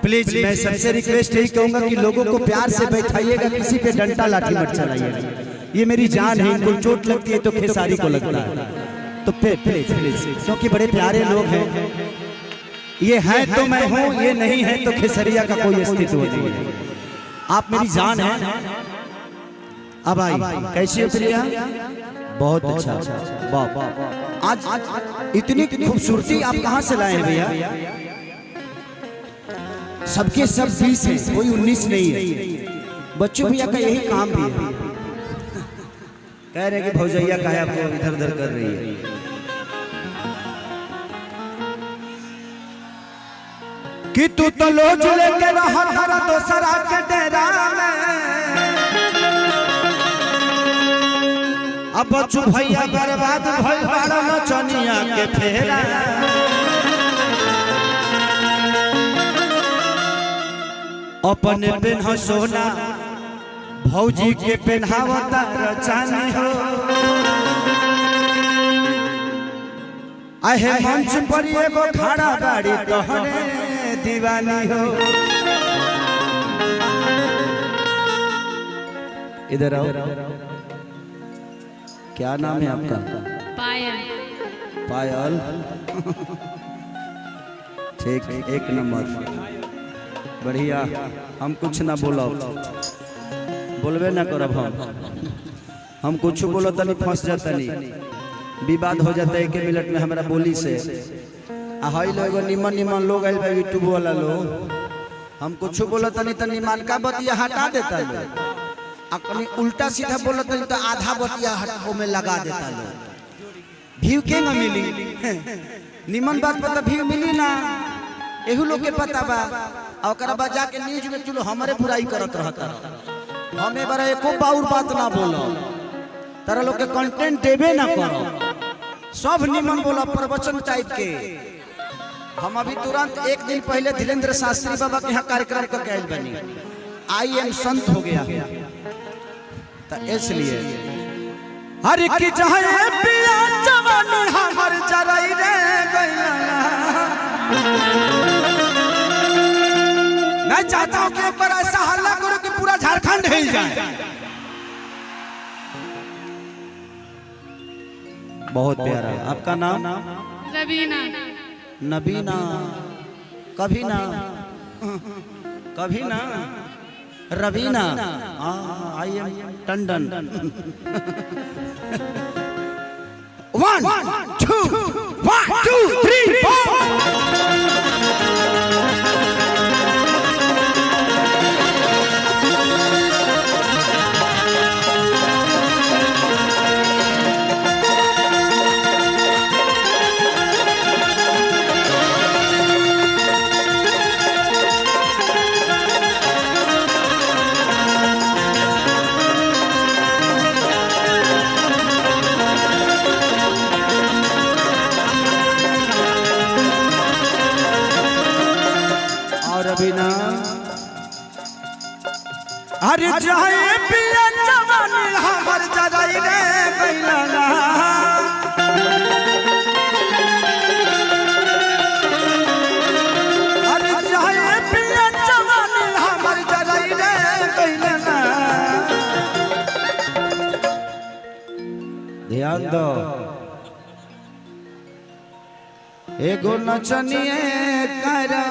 Please मैं सबसे request यही कहूंगा कि लोगों को प्यार से बैठाइएगा, किसी पे डंडा लाठी मत चलाइएगा। ये मेरी जान है, इनको चोट लगती है तो खेसारी को लगता है, तो प्लीज प्लीज, क्योंकि बड़े प्यारे लोग हैं। ये है तो मैं हूँ, ये नहीं है तो खेसरिया का कोई अस्तित्व नहीं है। आप मेरी जान है। अब आई कैसी हो प्रिया? बहुत अच्छा, वाह। आज इतनी खूबसूरती आप कहाँ से लाए हैं भैया? सबके सब 20 है, कोई 19 नहीं है। बच्चों भैया का यही काम भी है। कह रहे कि भौजैया का है आपको इधर उधर कर रही है। कि तू तो लोज लेके रहा था दोसरा के डेरा में, अब बच्चू भैया बर्बाद भइल बाड़ा नचनिया के फेरा। अपने पेन्ह सोना भौजी के पेन्हावता रचानी हो। आहे मंच पर एगो खड़ा गाड़ी तोहरे दीवानी हो। इधर आओ, क्या नाम है आपका? पायल। पायल, ठीक, एक नंबर, बढ़िया। हम कुछ ना बोलो, बोलबे ना करब। हम कुछ बोलो तनी फंस जाता, नहीं विवाद हो जाता है 1 मिनट में हमारा बोली से। हई लोग निमन निमन लोग आइल बा यूट्यूब वाला लोग, हम कुछ बोलो तनी तनी मान का बतिया हटा देता लोग, आ कहीं उल्टा सीधा बोलो तनी तो आधा बतिया हटाओ में लगा देता लोग। व्यू के ना मिली? निमन बात पता व्यू मिली ना, एहू लोग के पता बा। और बाद जाके न्यूज में चलो हमारे बुराई करत रहता। हमें बार एको बाउर बात ना बोलो, तारा लोग के कंटेंट देवे ना करो, सब निमन बोला प्रवचन टाइप के। हम अभी तुरंत 1 दिन पहले धीरेन्द्र शास्त्री बाबा के यहाँ कार्यक्रम करके आए बनी, आई एम संत हो गया, तो इसलिए हर की चाहे पिया जवानी हमर जराई रे गइला। मैं चाहता हूं कि एक बार ऐसा हल्ला करो कि पूरा झारखंड हिल जाए। बहुत प्यारा। आपका नाम? रवीना। नबीना। कभी ना कभी ना रवीना। I am Tandon. 1 2 1 2 3 4। रवीना, अरे जाए पिया जवानी हमर जराई रे गइला। अरे जाए पिया जवानी हमर जराई रे गइला। ध्यान दो, एगो नचनिए करा।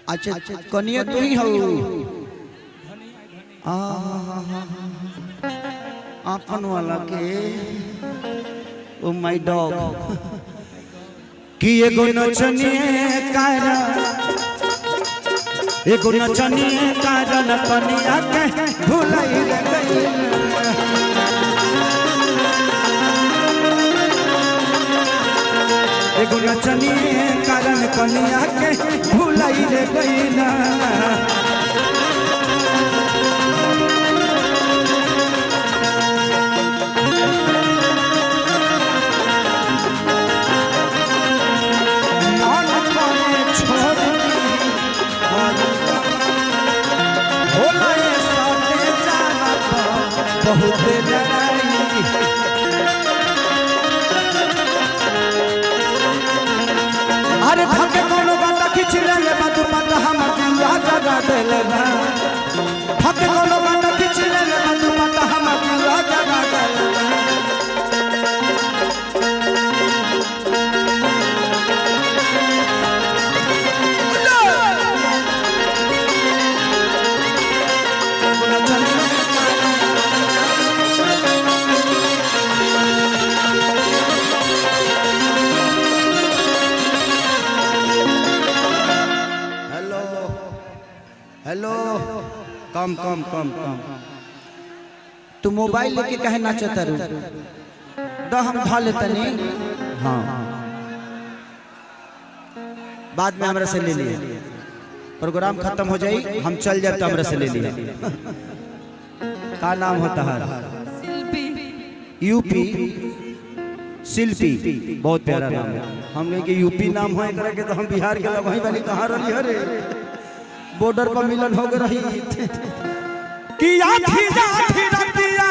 अच्छा, कनिया तू ही हो? आपन वाला के ओ माय डॉग कि एगो नचनिए कारा, एगो नचनिए कारा न कनिया के भुलाई रे गइल। एगो नचनिए कारण कनिया के भुलाई रे गइला। मन करे छोड़ दी भोला साथे जाना बहुत डराई। अरे धके कोनो गाता खींच ले ले बातू पता हमर जिंदा जगा देले बा धके कोनो गाता खींच ले ले बातू पता हमर जिंदा जगा देले बा हेलो कम कम कम कम तू मोबाइल लेके कहे नाचता रू द हम ढा लेता नहीं। हाँ बाद में हमरा से ले लिए प्रोग्राम खत्म हो जाई हम चल जाए तो हमरा से ले लिए। का नाम होता है? यूपी शिल्पी बहुत प्यारा नाम है। हम कहें कि यूपी नाम हो के तो हम बिहार के लोग वहीं वाली कहाँ रही हरे बॉर्डर पर मिलन हो रही कि आठी जाठी रतिया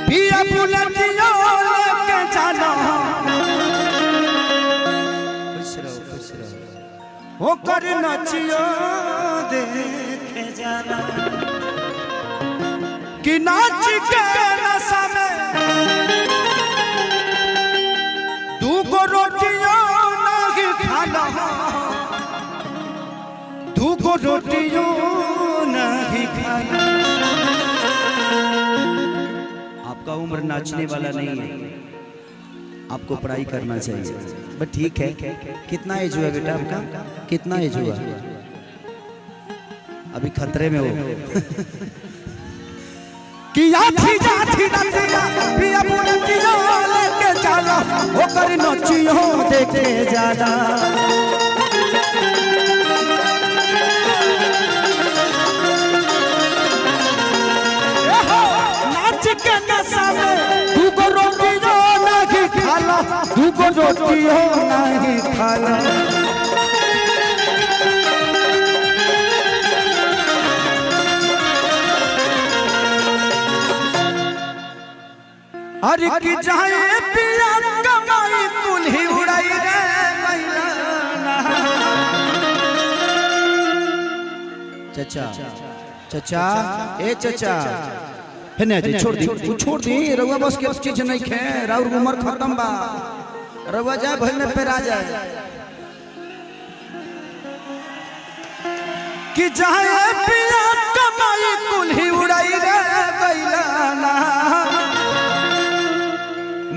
पिया बुलटिया लेके जाना खुश रहो हो कर नचियो देखे जाना कि नाच के नशा में दू को रोटियां नहीं खाना दू को रोटियों नहीं खाना। आपका उम्र नाचने वाला नहीं है आपको पढ़ाई करना चाहिए बट ठीक है। कितना एज हुआ बेटा आपका? कितना एज हुआ? अभी खतरे में हो कि आठी जाठी नचिया पिया बुलटिया लेके जाना ओ कर नचियो देखे जाना नाच के नशा में दू को रोटियो नहीं खाला दू को रोटियो नहीं खाला। अरे कि जाए पिया कमाई कुल्ही उड़ाई रे मैलाना। चचा चचा ए चचा है ना जी छोड़ दी रउआ बस के चीज नहीं खे राउर उम्र खत्म बा रउआ जाए भल में पेरा जाए कि जाए पिया कमाई कुल्ही उड़ाई रे मैलाना।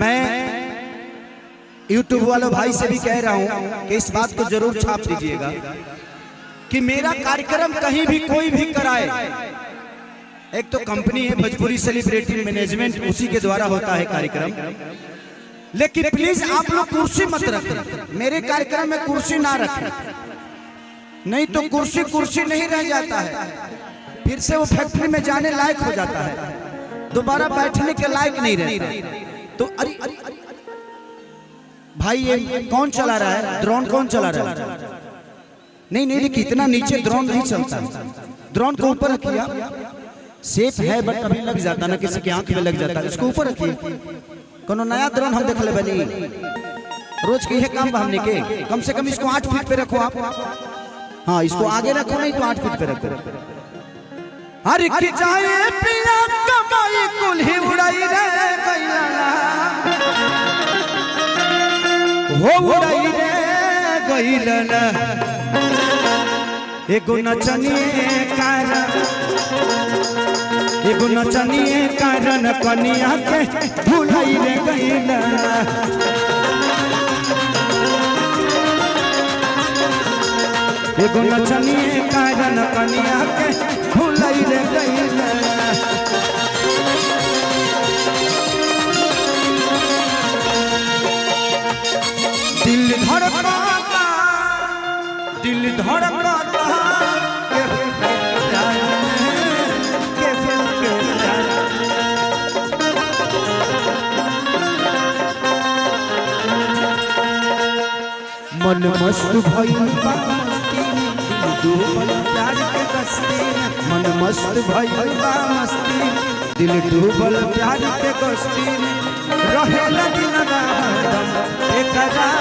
मैं YouTube वालों भाई से भी कह रहा हूं कि इस बात को जरूर छाप दीजिएगा कि मेरा कार्यक्रम कहीं भी कोई भी कराए। एक तो कंपनी है भोजपुरी सेलिब्रिटी मैनेजमेंट उसी के द्वारा होता है कार्यक्रम लेकिन प्लीज आप लोग कुर्सी मत रखें मेरे कार्यक्रम में कुर्सी ना रखें नहीं तो कुर्सी नहीं रह जाता है फिर से वो फैक्ट्री में जाने लायक हो जाता है दोबारा बैठने के लायक नहीं रहता। तो अरे भाई ये कौन चला रहा है? ड्रोन कौन चला रहा है? नहीं देखिए इतना नीचे ड्रोन नहीं चलता ड्रोन को ऊपर रखिए सेफ है बट अभी लग जाता ना किसी की आंख में लग जाता है इसको ऊपर रखिए। कोनो नया ड्रोन हम देख ले बनी रोज के ये काम हमने के कम से कम इसको 8 फीट पे रखो आप। हाँ इसको आगे रखो नहीं तो 8 फीट पे रखो। हर की जाए पिया कमाई कुल्ही उड़ाई रे गइलाना हो उड़ाई रे गइलाना एगो नचनिए कारण कनिया के भुलाई रे गइलाना एगो नचनिए कारण कनिया के भुलाई रे गइलाना। दिल धड़काता मन मस्त भइल बा मस्ती डूबल प्यार के कश्ती मन मस्त भइल बा मस्ती दिल डूबल प्यार के कश्ती रहे दिन रात एक राजा